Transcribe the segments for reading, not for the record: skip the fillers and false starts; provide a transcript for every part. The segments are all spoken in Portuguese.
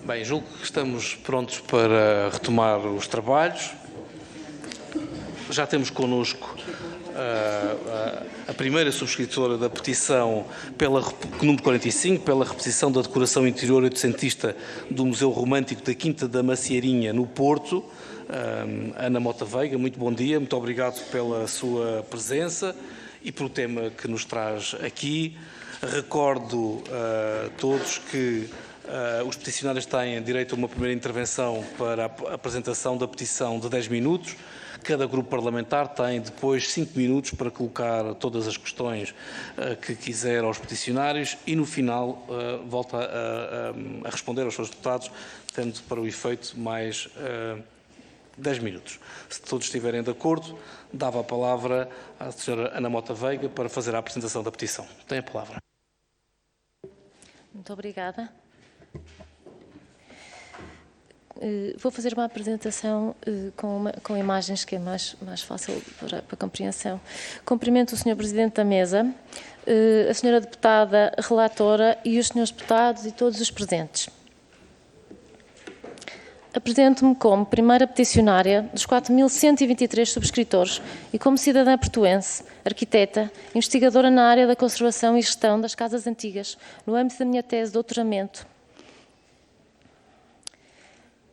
Bem, julgo que estamos prontos para retomar os trabalhos. Já temos connosco a primeira subscritora da petição número 45, pela reposição da decoração interior oitocentista do Museu Romântico da Quinta da Macieirinha, no Porto. Ana Mota Veiga, muito bom dia, muito obrigado pela sua presença e pelo tema que nos traz aqui. Recordo a todos que os peticionários têm direito a uma primeira intervenção para a apresentação da petição de 10 minutos. Cada grupo parlamentar tem depois 5 minutos para colocar todas as questões que quiser aos peticionários e no final volta a responder aos seus deputados, tendo para o efeito mais 10 minutos. Se todos estiverem de acordo, dava a palavra à senhora Ana Mota Veiga para fazer a apresentação da petição. Tem a palavra. Muito obrigada. Vou fazer uma apresentação com imagens que é mais fácil para a compreensão. Cumprimento o Sr. Presidente da Mesa, a Sra. Deputada Relatora e os Srs. Deputados e todos os presentes. Apresento-me como primeira peticionária dos 4.123 subscritores e como cidadã portuense, arquiteta, investigadora na área da conservação e gestão das casas antigas, no âmbito da minha tese de doutoramento.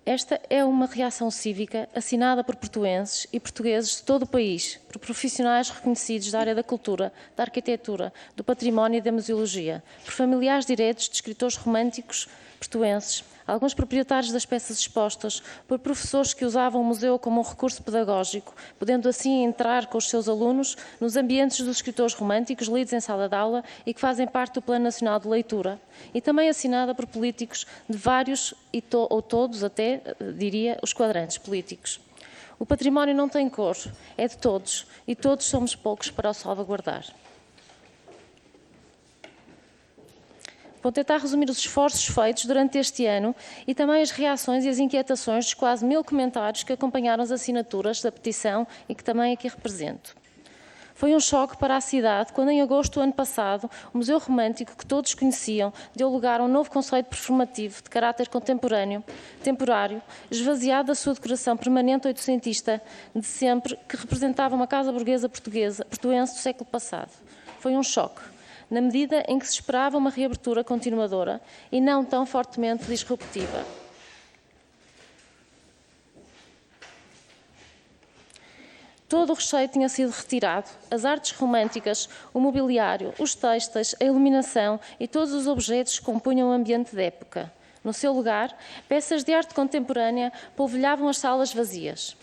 Esta é uma reação cívica assinada por portuenses e portugueses de todo o país, por profissionais reconhecidos da área da cultura, da arquitetura, do património e da museologia, por familiares diretos de escritores românticos portuenses, alguns proprietários das peças expostas, por professores que usavam o museu como um recurso pedagógico, podendo assim entrar com os seus alunos nos ambientes dos escritores românticos lidos em sala de aula e que fazem parte do Plano Nacional de Leitura, e também assinada por políticos de vários, ou todos até, diria, os quadrantes políticos. O património não tem cor, é de todos, e todos somos poucos para o salvaguardar. Vou tentar resumir os esforços feitos durante este ano e também as reações e as inquietações dos quase 1000 comentários que acompanharam as assinaturas da petição e que também aqui represento. Foi um choque para a cidade quando, em agosto do ano passado, o Museu Romântico, que todos conheciam, deu lugar a um novo conceito performativo de caráter contemporâneo, temporário, esvaziado da sua decoração permanente oitocentista de sempre, que representava uma casa burguesa portuense do século passado. Foi um choque, na medida em que se esperava uma reabertura continuadora e não tão fortemente disruptiva. Todo o recheio tinha sido retirado, as artes românticas, o mobiliário, os têxteis, a iluminação e todos os objetos que compunham o ambiente da época. No seu lugar, peças de arte contemporânea polvilhavam as salas vazias.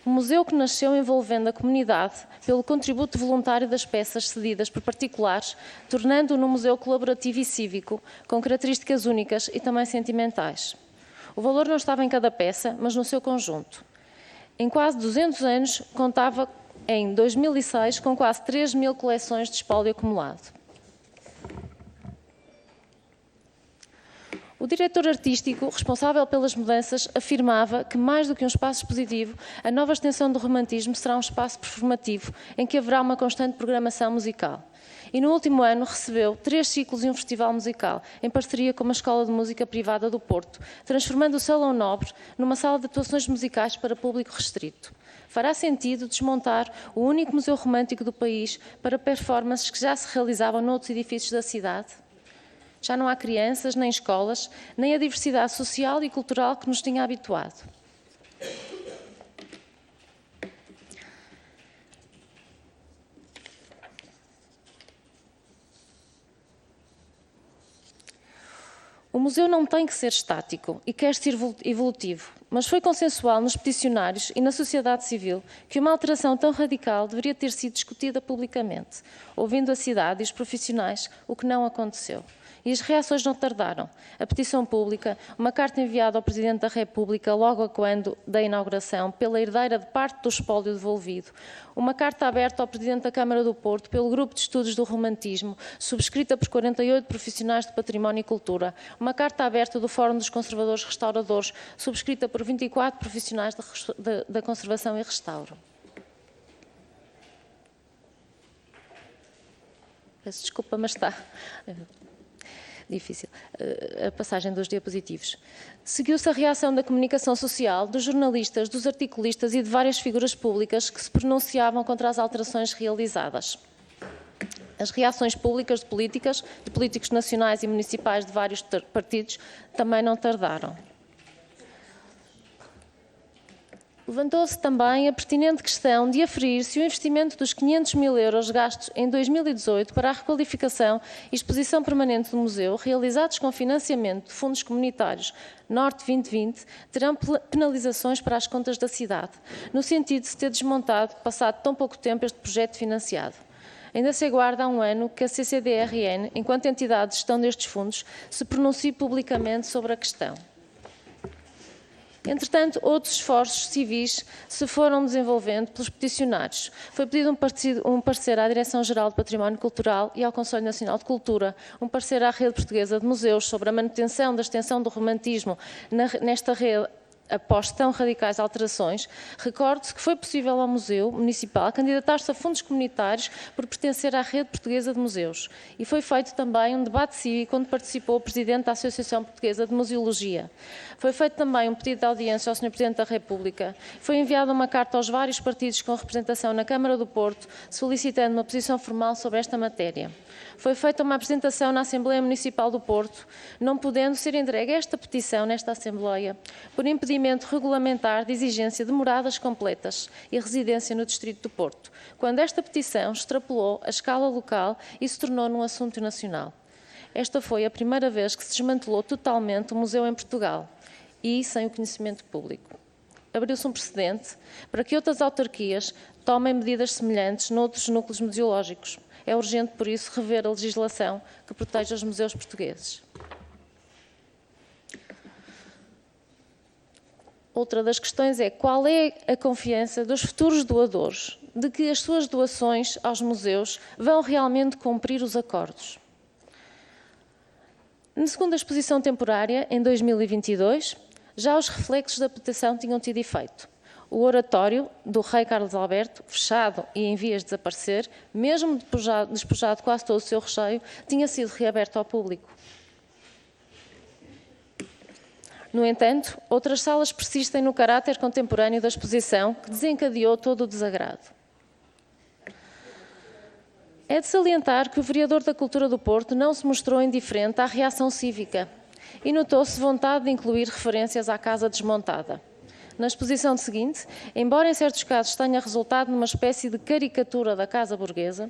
O museu que nasceu envolvendo a comunidade pelo contributo voluntário das peças cedidas por particulares, tornando-o num museu colaborativo e cívico, com características únicas e também sentimentais. O valor não estava em cada peça, mas no seu conjunto. Em quase 200 anos, contava em 2006 com quase 3.000 coleções de espólio acumulado. O diretor artístico, responsável pelas mudanças, afirmava que, mais do que um espaço expositivo, a nova extensão do romantismo será um espaço performativo, em que haverá uma constante programação musical. E no último ano recebeu 3 ciclos e um festival musical, em parceria com uma escola de música privada do Porto, transformando o Salão Nobre numa sala de atuações musicais para público restrito. Fará sentido desmontar o único museu romântico do país para performances que já se realizavam noutros edifícios da cidade? Já não há crianças, nem escolas, nem a diversidade social e cultural que nos tinha habituado. O museu não tem que ser estático e quer ser evolutivo, mas foi consensual nos peticionários e na sociedade civil que uma alteração tão radical deveria ter sido discutida publicamente, ouvindo a cidade e os profissionais, o que não aconteceu. E as reações não tardaram. A petição pública, uma carta enviada ao Presidente da República logo quando da inauguração, pela herdeira de parte do espólio devolvido, uma carta aberta ao Presidente da Câmara do Porto pelo Grupo de Estudos do Romantismo, subscrita por 48 profissionais de Património e Cultura, uma carta aberta do Fórum dos Conservadores Restauradores, subscrita por 24 profissionais da Conservação e Restauro. Peço desculpa, mas está. difícil a passagem dos diapositivos. Seguiu-se a reação da comunicação social, dos jornalistas, dos articulistas e de várias figuras públicas que se pronunciavam contra as alterações realizadas. As reações públicas de políticos nacionais e municipais de vários partidos também não tardaram. Levantou-se também a pertinente questão de aferir se o investimento dos 500 mil euros gastos em 2018 para a requalificação e exposição permanente do museu, realizados com financiamento de fundos comunitários Norte 2020, terão penalizações para as contas da cidade, no sentido de se ter desmontado, passado tão pouco tempo, este projeto financiado. Ainda se aguarda há um ano que a CCDRN, enquanto entidade de gestão destes fundos, se pronuncie publicamente sobre a questão. Entretanto, outros esforços civis se foram desenvolvendo pelos peticionários. Foi pedido um parecer à Direção-Geral do Património Cultural e ao Conselho Nacional de Cultura, um parecer à Rede Portuguesa de Museus sobre a manutenção da extensão do romantismo nesta rede após tão radicais alterações. Recordo-se que foi possível ao Museu Municipal candidatar-se a fundos comunitários por pertencer à Rede Portuguesa de Museus. E foi feito também um debate cívico onde participou o Presidente da Associação Portuguesa de Museologia. Foi feito também um pedido de audiência ao Sr. Presidente da República. Foi enviada uma carta aos vários partidos com representação na Câmara do Porto, solicitando uma posição formal sobre esta matéria. Foi feita uma apresentação na Assembleia Municipal do Porto, não podendo ser entregue esta petição nesta Assembleia, por impedimento regulamentar de exigência de moradas completas e residência no Distrito do Porto, quando esta petição extrapolou a escala local e se tornou num assunto nacional. Esta foi a primeira vez que se desmantelou totalmente o museu em Portugal e sem o conhecimento público. Abriu-se um precedente para que outras autarquias tomem medidas semelhantes noutros núcleos museológicos. É urgente, por isso, rever a legislação que protege os museus portugueses. Outra das questões é qual é a confiança dos futuros doadores de que as suas doações aos museus vão realmente cumprir os acordos. Na segunda exposição temporária, em 2022, já os reflexos da petição tinham tido efeito. O oratório do rei Carlos Alberto, fechado e em vias de desaparecer, mesmo despojado quase todo o seu recheio, tinha sido reaberto ao público. No entanto, outras salas persistem no caráter contemporâneo da exposição, que desencadeou todo o desagrado. É de salientar que o vereador da Cultura do Porto não se mostrou indiferente à reação cívica e notou-se vontade de incluir referências à casa desmontada. Na exposição seguinte, embora em certos casos tenha resultado numa espécie de caricatura da casa burguesa,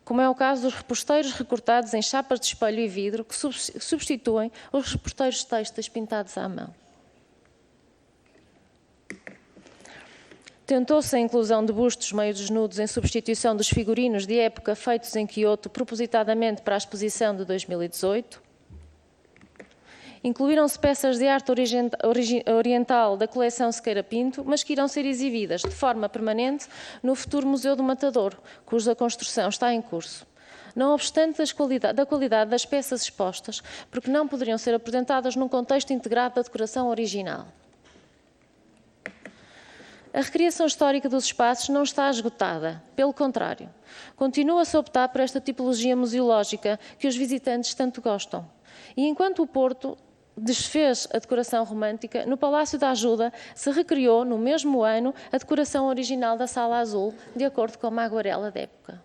como é o caso dos reposteiros recortados em chapas de espelho e vidro que substituem os reposteiros têxteis pintados à mão. Tentou-se a inclusão de bustos meio desnudos em substituição dos figurinos de época feitos em Quioto propositadamente para a exposição de 2018. Incluíram-se peças de arte oriental da coleção Sequeira Pinto, mas que irão ser exibidas de forma permanente no futuro Museu do Matador, cuja construção está em curso. Não obstante da qualidade das peças expostas, porque não poderiam ser apresentadas num contexto integrado da decoração original. A recriação histórica dos espaços não está esgotada, pelo contrário. Continua-se a optar por esta tipologia museológica que os visitantes tanto gostam. E enquanto o Porto desfez a decoração romântica, no Palácio da Ajuda se recriou, no mesmo ano, a decoração original da Sala Azul, de acordo com uma aguarela da época.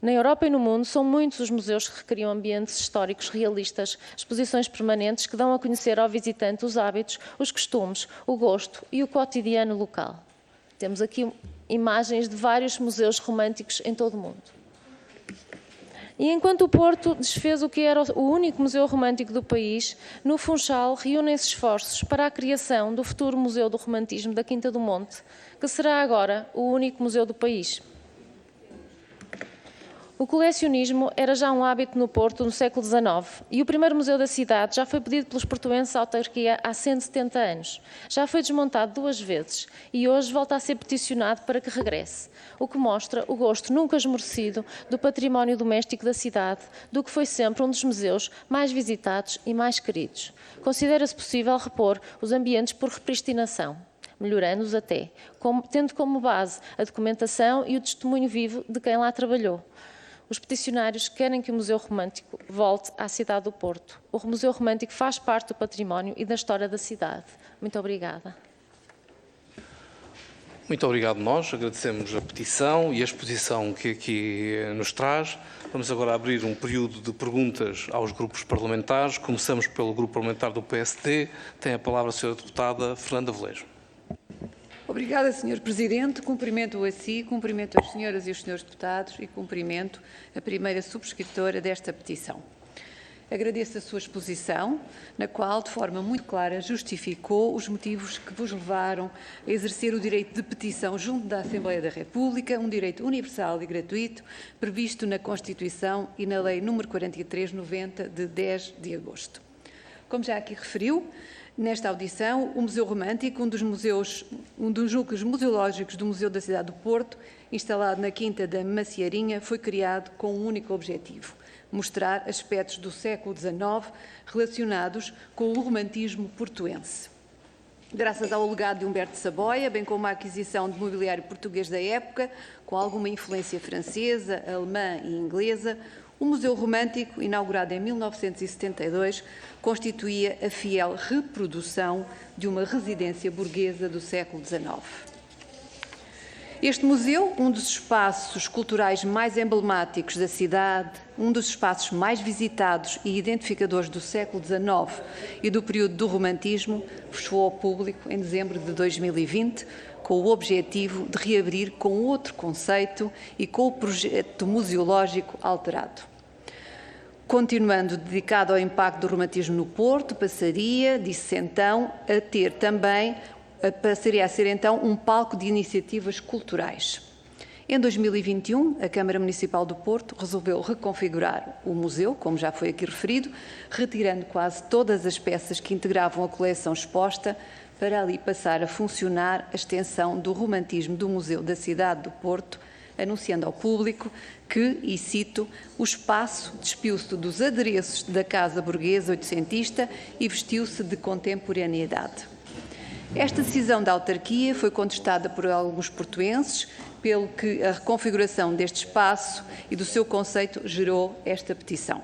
Na Europa e no mundo, são muitos os museus que recriam ambientes históricos realistas, exposições permanentes que dão a conhecer ao visitante os hábitos, os costumes, o gosto e o cotidiano local. Temos aqui imagens de vários museus românticos em todo o mundo. E enquanto o Porto desfez o que era o único museu romântico do país, no Funchal reúnem-se esforços para a criação do futuro Museu do Romantismo da Quinta do Monte, que será agora o único museu do país. O colecionismo era já um hábito no Porto no século XIX e o primeiro museu da cidade já foi pedido pelos portuenses à autarquia há 170 anos. Já foi desmontado 2 vezes e hoje volta a ser peticionado para que regresse, o que mostra o gosto nunca esmorecido do património doméstico da cidade, do que foi sempre um dos museus mais visitados e mais queridos. Considera-se possível repor os ambientes por repristinação, melhorando-os até, tendo como base a documentação e o testemunho vivo de quem lá trabalhou. Os peticionários querem que o Museu Romântico volte à cidade do Porto. O Museu Romântico faz parte do património e da história da cidade. Muito obrigada. Muito obrigado nós, agradecemos a petição e a exposição que aqui nos traz. Vamos agora abrir um período de perguntas aos grupos parlamentares. Começamos pelo grupo parlamentar do PSD. Tem a palavra a senhora deputada Fernanda Velejo. Obrigada, Sr. Presidente. Cumprimento-o a si, cumprimento as senhoras e os senhores deputados e cumprimento a primeira subscritora desta petição. Agradeço a sua exposição, na qual, de forma muito clara, justificou os motivos que vos levaram a exercer o direito de petição junto da Assembleia da República, um direito universal e gratuito, previsto na Constituição e na Lei nº 4390, de 10 de agosto. Como já aqui referiu, nesta audição, o Museu Romântico, um dos núcleos museológicos do Museu da Cidade do Porto, instalado na Quinta da Maciarinha, foi criado com um único objetivo: mostrar aspectos do século XIX relacionados com o romantismo portuense. Graças ao legado de Humberto de Saboia, bem como à aquisição de mobiliário português da época, com alguma influência francesa, alemã e inglesa, o Museu Romântico, inaugurado em 1972, constituía a fiel reprodução de uma residência burguesa do século XIX. Este museu, um dos espaços culturais mais emblemáticos da cidade, um dos espaços mais visitados e identificadores do século XIX e do período do romantismo, fechou ao público em dezembro de 2020, com o objetivo de reabrir com outro conceito e com o projeto museológico alterado. Continuando dedicado ao impacto do romantismo no Porto, passaria a ser então um palco de iniciativas culturais. Em 2021, a Câmara Municipal do Porto resolveu reconfigurar o museu, como já foi aqui referido, retirando quase todas as peças que integravam a coleção exposta, para ali passar a funcionar a extensão do romantismo do Museu da Cidade do Porto, anunciando ao público que, e cito, o espaço despiu-se dos adereços da casa burguesa oitocentista e vestiu-se de contemporaneidade. Esta decisão da autarquia foi contestada por alguns portuenses, pelo que a reconfiguração deste espaço e do seu conceito gerou esta petição.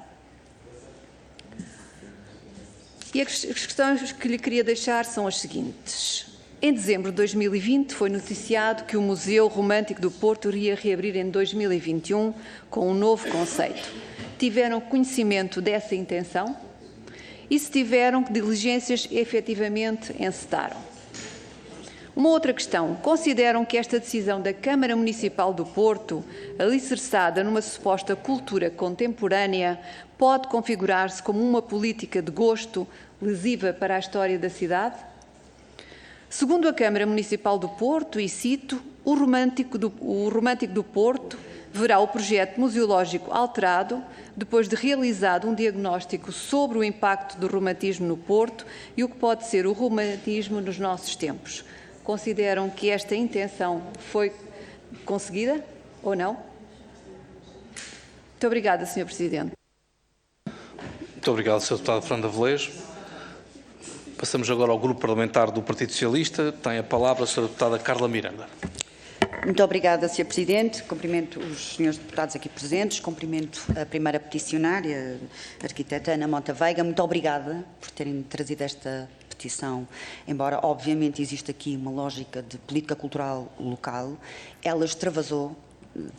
E as questões que lhe queria deixar são as seguintes. Em dezembro de 2020 foi noticiado que o Museu Romântico do Porto iria reabrir em 2021 com um novo conceito. Tiveram conhecimento dessa intenção? E se tiveram, que diligências efetivamente encetaram? Uma outra questão. Consideram que esta decisão da Câmara Municipal do Porto, alicerçada numa suposta cultura contemporânea, pode configurar-se como uma política de gosto lesiva para a história da cidade? Segundo a Câmara Municipal do Porto, e cito, o Romântico do Porto verá o projeto museológico alterado depois de realizado um diagnóstico sobre o impacto do romantismo no Porto e o que pode ser o romantismo nos nossos tempos. Consideram que esta intenção foi conseguida ou não? Muito obrigada, Sr. Presidente. Muito obrigado, Sr. Deputado Fernanda Velejo. Passamos agora ao Grupo Parlamentar do Partido Socialista. Tem a palavra a Sra. Deputada Carla Miranda. Muito obrigada, Sr. Presidente. Cumprimento os senhores deputados aqui presentes, cumprimento a primeira peticionária, a arquiteta Ana Mota Veiga. Muito obrigada por terem trazido esta petição, embora obviamente exista aqui uma lógica de política cultural local, ela extravasou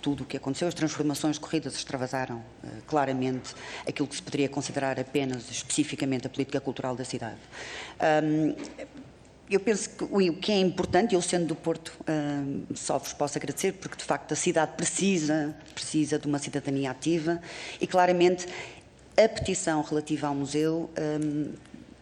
tudo o que aconteceu, as transformações decorridas extravasaram claramente aquilo que se poderia considerar apenas especificamente a política cultural da cidade. Eu penso que o que é importante, eu sendo do Porto, só vos posso agradecer, porque de facto a cidade precisa de uma cidadania ativa e claramente a petição relativa ao museu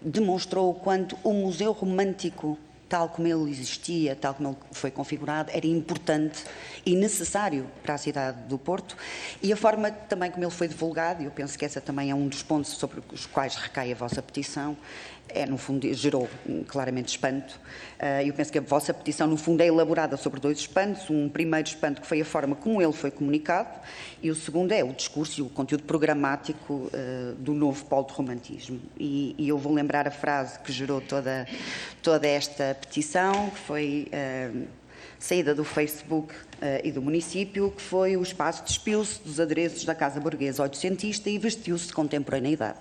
demonstrou o quanto o Museu Romântico, tal como ele existia, tal como ele foi configurado, era importante e necessário para a cidade do Porto, e a forma também como ele foi divulgado, e eu penso que essa também é um dos pontos sobre os quais recai a vossa petição, no fundo, gerou claramente espanto. Eu penso que a vossa petição, no fundo, é elaborada sobre dois espantos. Um primeiro espanto que foi a forma como ele foi comunicado e o segundo é o discurso e o conteúdo programático do novo polo de romantismo. E eu vou lembrar a frase que gerou toda esta petição, que foi saída do Facebook e do município, que foi o espaço despiu-se dos adereços da Casa Burguesa oitocentista e vestiu-se de contemporaneidade.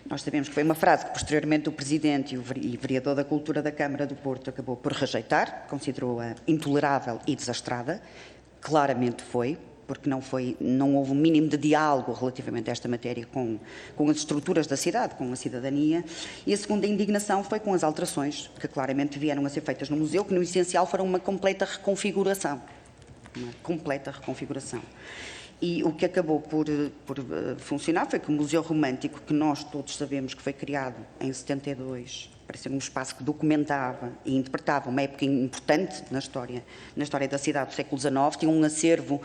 Nós sabemos que foi uma frase que posteriormente o Presidente e vereador da Cultura da Câmara do Porto acabou por rejeitar, considerou-a intolerável e desastrada. Claramente foi, porque não houve um mínimo de diálogo relativamente a esta matéria com as estruturas da cidade, com a cidadania. E a segunda indignação foi com as alterações que claramente vieram a ser feitas no museu, que no essencial foram uma completa reconfiguração. Uma completa reconfiguração. E o que acabou por funcionar foi que o Museu Romântico, que nós todos sabemos que foi criado em 72, para ser um espaço que documentava e interpretava uma época importante na história da cidade do século XIX, tinha um acervo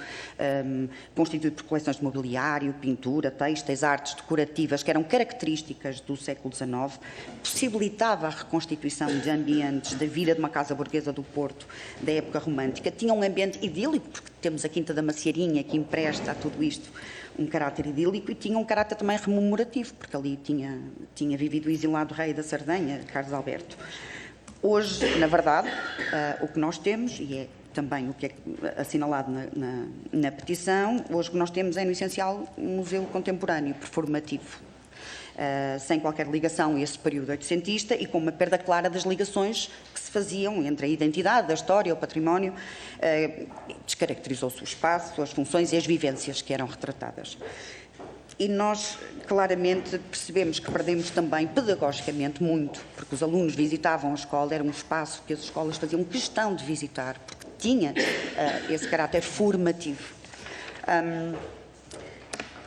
constituído por coleções de mobiliário, pintura, têxteis, artes decorativas, que eram características do século XIX, possibilitava a reconstituição de ambientes da vida de uma casa burguesa do Porto da época romântica. Tinha um ambiente idílico, porque temos a Quinta da Maciarinha, que empresta a tudo isto um caráter idílico, e tinha um caráter também rememorativo, porque ali tinha vivido o exilado rei da Sardenha, Carlos Alberto. Hoje, na verdade, o que nós temos, e é também o que é assinalado na petição, hoje o que nós temos é, no essencial, um museu contemporâneo, performativo, sem qualquer ligação a esse período oitocentista e com uma perda clara das ligações que se faziam entre a identidade, a história, o património. Descaracterizou-se o espaço, as funções e as vivências que eram retratadas. E nós, claramente, percebemos que perdemos também, pedagogicamente, muito, porque os alunos visitavam a escola, era um espaço que as escolas faziam questão de visitar, porque tinha esse caráter formativo.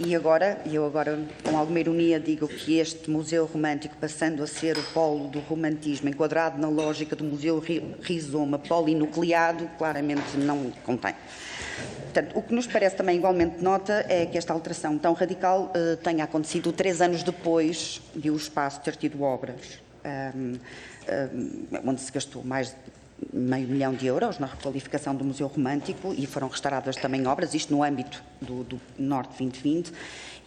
E eu agora, com alguma ironia, digo que este Museu Romântico, passando a ser o polo do romantismo, enquadrado na lógica do Museu Rizoma polinucleado, claramente não contém. Portanto, o que nos parece também igualmente nota é que esta alteração tão radical tenha acontecido 3 anos depois de o espaço ter tido obras, onde se gastou mais de €500 mil na requalificação do Museu Romântico e foram restauradas também obras, isto no âmbito do Norte 2020,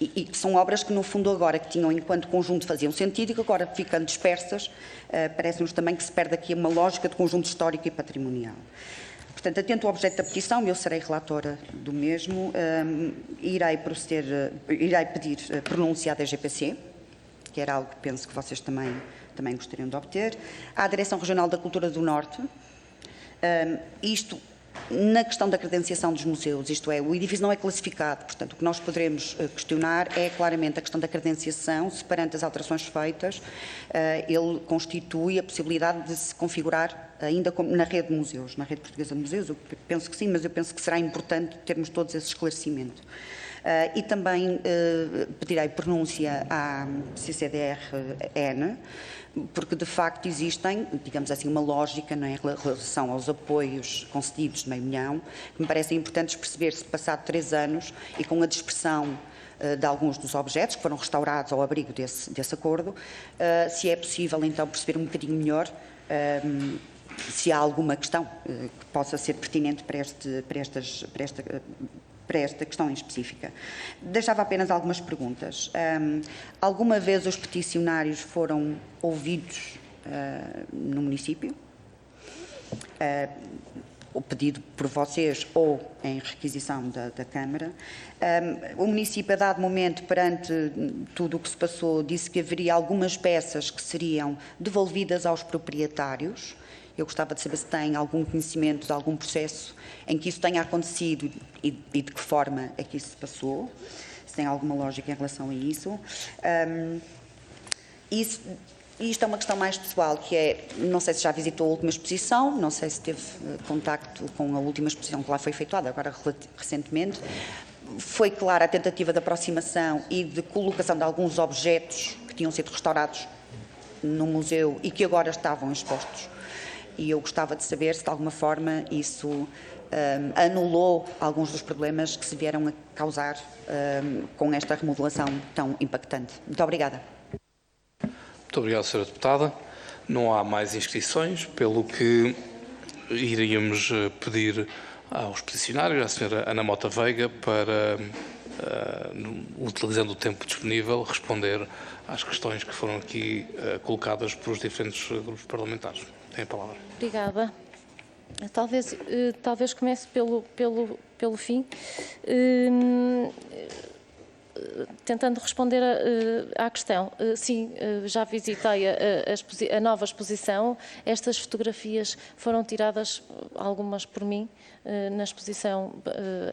e que são obras que, no fundo, agora que tinham enquanto conjunto faziam sentido e que agora, ficando dispersas, parece-nos também que se perde aqui uma lógica de conjunto histórico e patrimonial. Portanto, atento ao objeto da petição, eu serei relatora do mesmo, irei pedir pronúncia à DGPC, que era algo que penso que vocês também gostariam de obter, à Direção Regional da Cultura do Norte, isto na questão da credenciação dos museus, isto é, o edifício não é classificado, portanto, o que nós poderemos questionar é claramente a questão da credenciação, se perante as alterações feitas, ele constitui a possibilidade de se configurar ainda na rede de museus, na rede portuguesa de museus. Eu penso que sim, mas eu penso que será importante termos todos esse esclarecimento. E também pedirei pronúncia à CCDR-N, porque de facto existem, digamos assim, uma lógica, não é, em relação aos apoios concedidos de €500 mil, que me parecem importantes perceber-se, passado 3 anos e com a dispersão de alguns dos objetos que foram restaurados ao abrigo desse acordo, se é possível então perceber um bocadinho melhor se há alguma questão que possa ser pertinente para esta questão em específica. Deixava apenas algumas perguntas. Alguma vez os peticionários foram ouvidos no município? O pedido por vocês ou em requisição da Câmara. O município, a dado momento, perante tudo o que se passou, disse que haveria algumas peças que seriam devolvidas aos proprietários. Eu gostava de saber se tem algum conhecimento de algum processo em que isso tenha acontecido e de que forma é que isso se passou, se tem alguma lógica em relação a isso. Isto é uma questão mais pessoal, que é, não sei se já visitou a última exposição, não sei se teve contacto com a última exposição que lá foi efetuada, agora recentemente. Foi clara a tentativa de aproximação e de colocação de alguns objetos que tinham sido restaurados no museu e que agora estavam expostos. E eu gostava de saber se, de alguma forma, isso anulou alguns dos problemas que se vieram a causar com esta remodelação tão impactante. Muito obrigada. Muito obrigado, Sra. Deputada. Não há mais inscrições, pelo que iríamos pedir aos peticionários, à Sra. Ana Mota Veiga, para, utilizando o tempo disponível, responder às questões que foram aqui colocadas pelos diferentes grupos parlamentares. Tem a palavra. Obrigada. Talvez comece pelo fim, tentando responder à questão. Sim, já visitei a nova exposição. Estas fotografias foram tiradas, algumas por mim, na exposição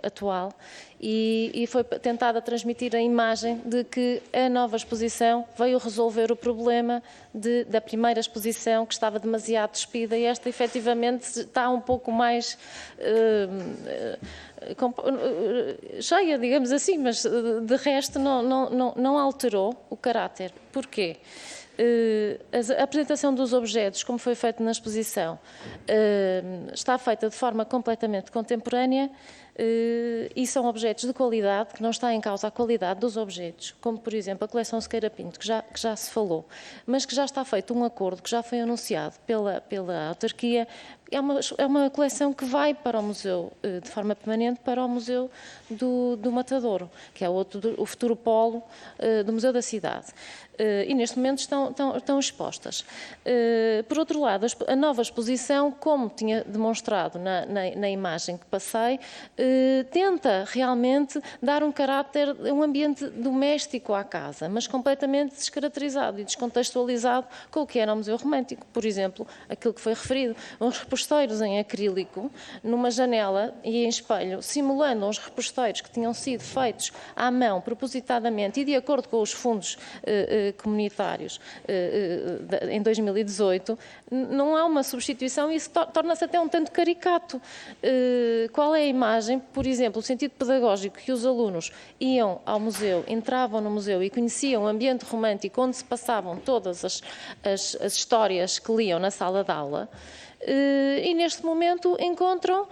atual, e foi tentada transmitir a imagem de que a nova exposição veio resolver o problema da primeira exposição, que estava demasiado despida, e esta efetivamente está um pouco mais cheia, digamos assim, mas de resto não alterou o caráter. Porquê? A apresentação dos objetos, como foi feito na exposição, está feita de forma completamente contemporânea, e são objetos de qualidade, que não está em causa a qualidade dos objetos, como por exemplo a coleção Sequeira Pinto, que já se falou, mas que já está feito um acordo, que já foi anunciado pela autarquia. É uma coleção que vai para o museu, de forma permanente, para o Museu do Matadouro, que é o futuro polo do Museu da Cidade. E neste momento estão expostas. Por outro lado, a nova exposição, como tinha demonstrado na imagem que passei, tenta realmente dar um caráter, um ambiente doméstico à casa, mas completamente descaracterizado e descontextualizado com o que era o Museu Romântico. Por exemplo, aquilo que foi referido, uns reposteiros em acrílico, numa janela e em espelho, simulando uns reposteiros que tinham sido feitos à mão, propositadamente e de acordo com os fundos comunitários em 2018, não há uma substituição e isso torna-se até um tanto caricato. Qual é a imagem, por exemplo, o sentido pedagógico que os alunos iam ao museu, entravam no museu e conheciam o ambiente romântico onde se passavam todas as histórias que liam na sala de aula, e neste momento encontram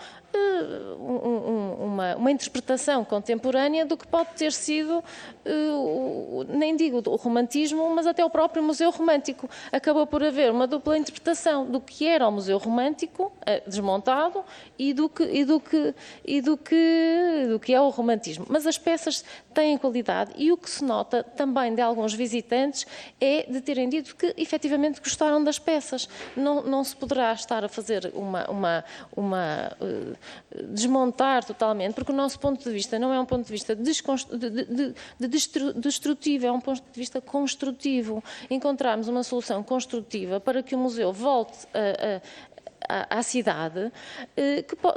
uma interpretação contemporânea do que pode ter sido, nem digo o romantismo, mas até o próprio Museu Romântico. Acabou por haver uma dupla interpretação do que era o Museu Romântico, desmontado, e do que é o romantismo. Mas as peças têm qualidade e o que se nota também de alguns visitantes é de terem dito que efetivamente gostaram das peças. Não se poderá estar a fazer desmontar totalmente, porque o nosso ponto de vista não é um ponto de vista destrutivo, é um ponto de vista construtivo. Encontrarmos uma solução construtiva para que o museu volte à cidade,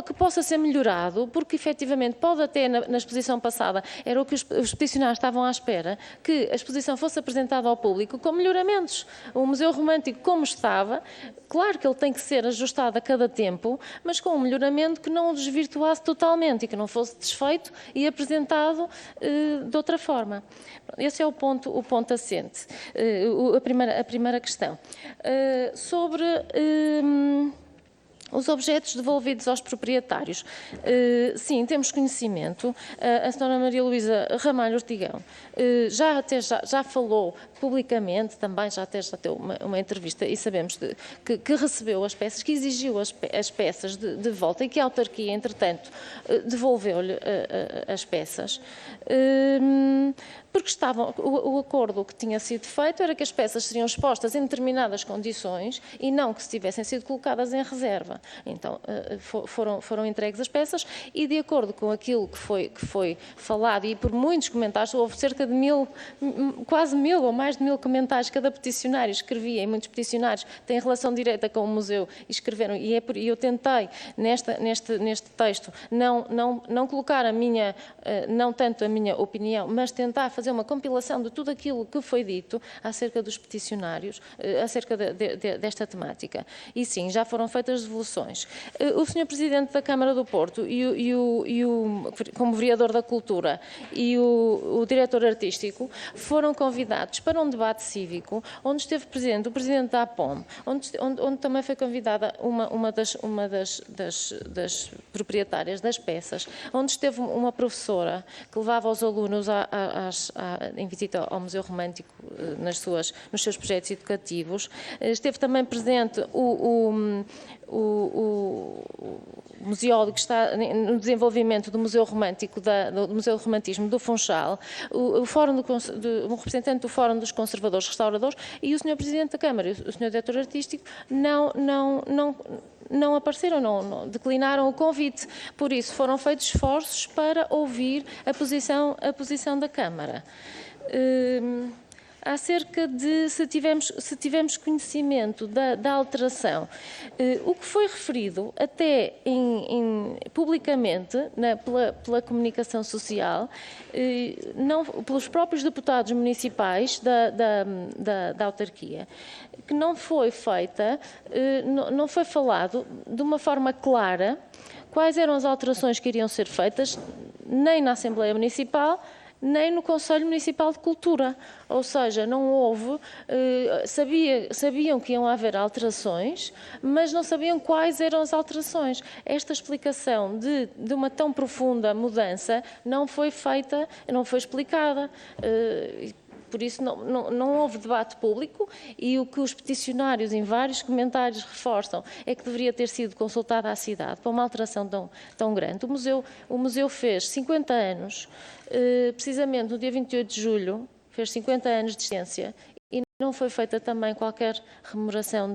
que possa ser melhorado, porque efetivamente pode até na exposição passada, era o que os peticionários estavam à espera, que a exposição fosse apresentada ao público com melhoramentos. O Museu Romântico como estava, claro que ele tem que ser ajustado a cada tempo, mas com um melhoramento que não o desvirtuasse totalmente e que não fosse desfeito e apresentado de outra forma. Esse é o ponto assente. A primeira questão. Sobre os objetos devolvidos aos proprietários. Sim, temos conhecimento. A senhora Maria Luísa Ramalho Ortigão já falou publicamente, também já deu uma entrevista e sabemos que recebeu as peças, que exigiu as peças de volta e que a autarquia, entretanto, devolveu-lhe as peças. Porque o acordo que tinha sido feito era que as peças seriam expostas em determinadas condições e não que se tivessem sido colocadas em reserva. Então, foram entregues as peças e, de acordo com aquilo que foi falado, e por muitos comentários, houve cerca de quase 1000 ou mais de 1000 comentários, cada peticionário escrevia, e muitos peticionários têm relação direta com o museu e escreveram, e eu tentei, neste texto, não colocar não tanto a minha opinião, mas tentar fazer uma compilação de tudo aquilo que foi dito acerca dos peticionários, acerca desta temática. E sim, já foram feitas devoluções. O Sr. Presidente da Câmara do Porto como Vereador da Cultura e o Diretor Artístico foram convidados para um debate cívico onde esteve presente o Presidente da APOM, onde também foi convidada uma das proprietárias das peças, onde esteve uma professora que levava os alunos em visita ao Museu Romântico nos seus projetos educativos. Esteve também presente o museólogo que está no desenvolvimento do Museu Romântico, do Museu do Romantismo do Funchal, um representante do Fórum dos Conservadores Restauradores e o Sr. Presidente da Câmara, o Sr. Diretor Artístico, não apareceram, não declinaram o convite. Por isso, foram feitos esforços para ouvir a posição da Câmara. Acerca de se tivemos conhecimento da alteração, o que foi referido até publicamente pela comunicação social, pelos próprios deputados municipais da autarquia, que não foi falado de uma forma clara quais eram as alterações que iriam ser feitas, nem na Assembleia Municipal, nem no Conselho Municipal de Cultura. Ou seja, não houve, sabiam que iam haver alterações, mas não sabiam quais eram as alterações. Esta explicação de uma tão profunda mudança não foi feita, não foi explicada. Por isso não houve debate público, e o que os peticionários em vários comentários reforçam é que deveria ter sido consultada a cidade para uma alteração tão grande. O museu fez 50 anos, precisamente no dia 28 de julho, fez 50 anos de existência, e não foi feita também qualquer rememoração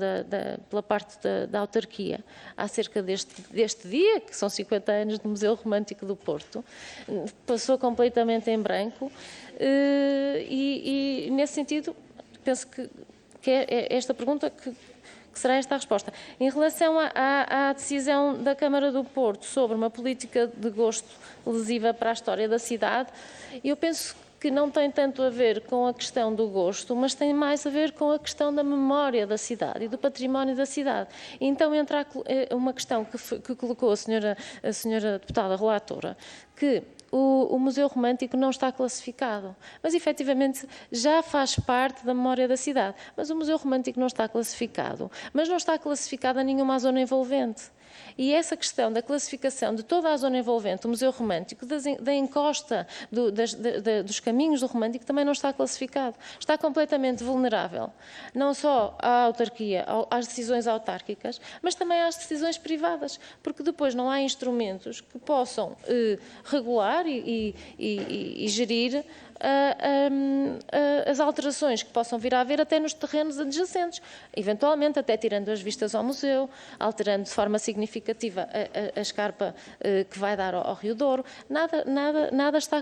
pela parte da autarquia acerca deste dia, que são 50 anos do Museu Romântico do Porto. Passou completamente em branco, e nesse sentido, penso que é esta pergunta que será esta a resposta. Em relação à decisão da Câmara do Porto sobre uma política de gosto lesiva para a história da cidade, eu penso que não tem tanto a ver com a questão do gosto, mas tem mais a ver com a questão da memória da cidade e do património da cidade. Então entra uma questão que colocou a senhora deputada relatora, que o Museu Romântico não está classificado, mas efetivamente já faz parte da memória da cidade. Mas o Museu Romântico não está classificado, mas não está classificada nenhuma zona envolvente. E essa questão da classificação de toda a zona envolvente, o Museu Romântico, da encosta, dos caminhos do Romântico, também não está classificado. Está completamente vulnerável, não só à autarquia, às decisões autárquicas, mas também às decisões privadas, porque depois não há instrumentos que possam regular e gerir as alterações que possam vir a haver até nos terrenos adjacentes, eventualmente até tirando as vistas ao museu, alterando de forma significativa a escarpa que vai dar ao Rio Douro. Nada está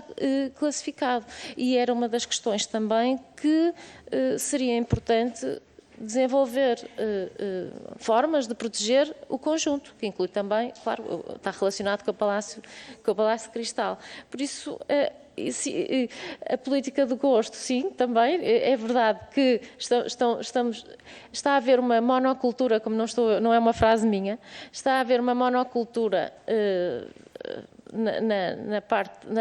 classificado, e era uma das questões também que seria importante desenvolver formas de proteger o conjunto, que inclui também, claro, está relacionado com o Palácio de Cristal. Por isso, a política de gosto, sim, também. É verdade que está a haver uma monocultura, como não é uma frase minha, está a haver uma monocultura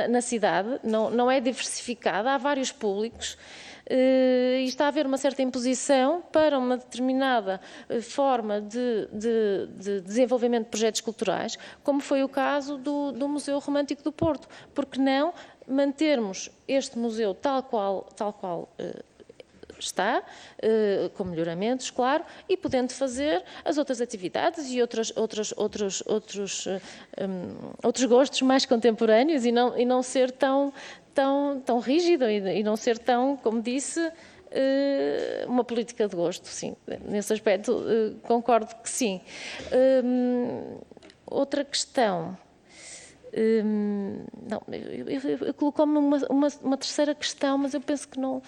na cidade, não é diversificada, há vários públicos, e está a haver uma certa imposição para uma determinada forma de desenvolvimento de projetos culturais, como foi o caso do Museu Romântico do Porto. Porque não mantermos este museu tal qual está, com melhoramentos, claro, e podendo fazer as outras atividades e outros gostos mais contemporâneos, e não ser tão rígido e não ser tão, como disse, uma política de gosto. Sim, nesse aspecto concordo que sim. Outra questão. Eu colocou-me uma terceira questão, mas eu penso que não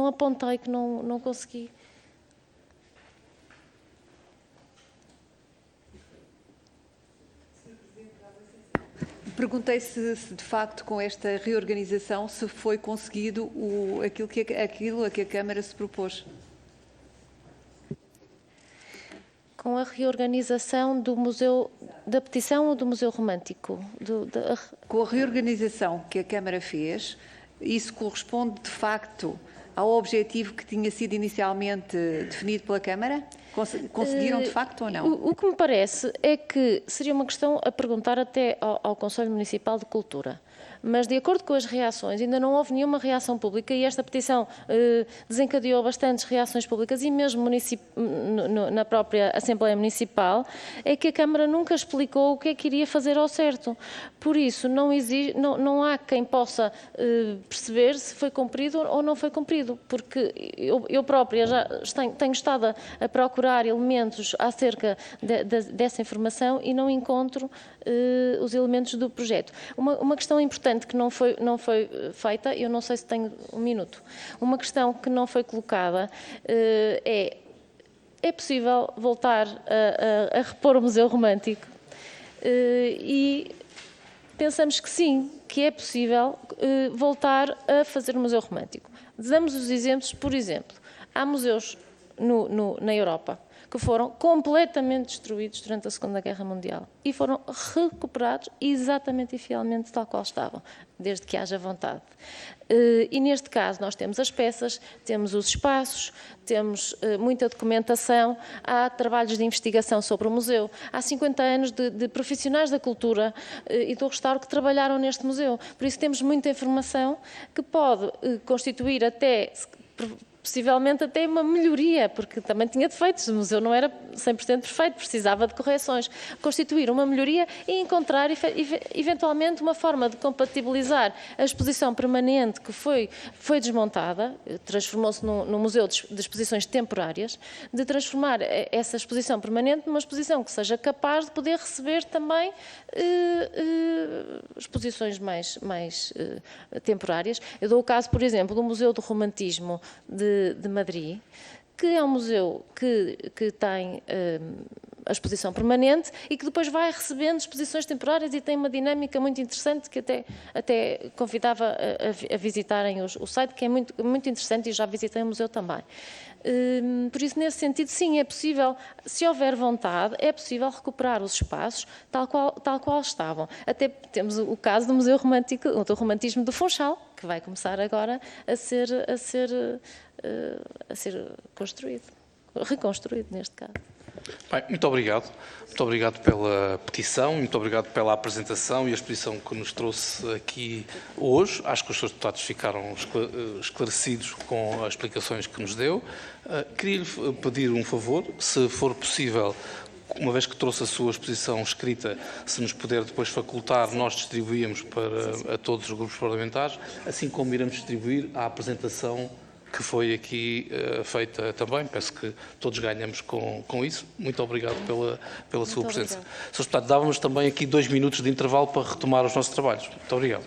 apontei, que não consegui. Perguntei se de facto com esta reorganização se foi conseguido aquilo a que a Câmara se propôs. Com a reorganização do museu, da petição ou do Museu Romântico? Com a reorganização que a Câmara fez, isso corresponde de facto ao objetivo que tinha sido inicialmente definido pela Câmara? Conseguiram de facto ou não? O que me parece é que seria uma questão a perguntar até ao Conselho Municipal de Cultura. Mas, de acordo com as reações, ainda não houve nenhuma reação pública, e esta petição desencadeou bastantes reações públicas, e mesmo na própria Assembleia Municipal, é que a Câmara nunca explicou o que é que iria fazer ao certo. Por isso, não há quem possa perceber se foi cumprido ou não foi cumprido, porque eu própria já tenho estado a procurar procurar elementos acerca dessa informação e não encontro os elementos do projeto. Uma questão importante que não foi feita, eu não sei se tenho um minuto, uma questão que não foi colocada é possível voltar a repor o Museu Romântico? E pensamos que sim, que é possível voltar a fazer o Museu Romântico. Damos os exemplos, por exemplo, há museus na Europa que foram completamente destruídos durante a Segunda Guerra Mundial e foram recuperados exatamente e fielmente tal qual estavam, desde que haja vontade. E neste caso nós temos as peças, temos os espaços, temos muita documentação, há trabalhos de investigação sobre o museu, há 50 anos de profissionais da cultura e do restauro que trabalharam neste museu. Por isso temos muita informação que pode constituir até, possivelmente até uma melhoria, porque também tinha defeitos, o museu não era 100% perfeito, precisava de correções. Constituir uma melhoria e encontrar eventualmente uma forma de compatibilizar a exposição permanente que foi desmontada, transformou-se num museu de exposições temporárias, de transformar essa exposição permanente numa exposição que seja capaz de poder receber também exposições mais temporárias. Eu dou o caso, por exemplo, do Museu do Romantismo de Madrid, que é um museu que tem a exposição permanente e que depois vai recebendo exposições temporárias e tem uma dinâmica muito interessante que até convidava a visitarem o site, que é muito interessante, e já visitei o museu também. Por isso, nesse sentido, sim, é possível, se houver vontade, é possível recuperar os espaços tal qual estavam. Até temos o caso do Museu Romântico, do Romantismo do Funchal, que vai começar agora a ser construído, reconstruído neste caso. Bem, muito obrigado. Muito obrigado pela petição, muito obrigado pela apresentação e a exposição que nos trouxe aqui hoje. Acho que os seus deputados ficaram esclarecidos com as explicações que nos deu. Queria-lhe pedir um favor, se for possível, uma vez que trouxe a sua exposição escrita, se nos puder depois facultar, nós distribuímos para a todos os grupos parlamentares, assim como iremos distribuir a apresentação que foi aqui feita também. Penso que todos ganhamos com isso. Muito obrigado pela sua presença. Sr. Deputado, dávamos também aqui 2 minutos de intervalo para retomar os nossos trabalhos. Muito obrigado.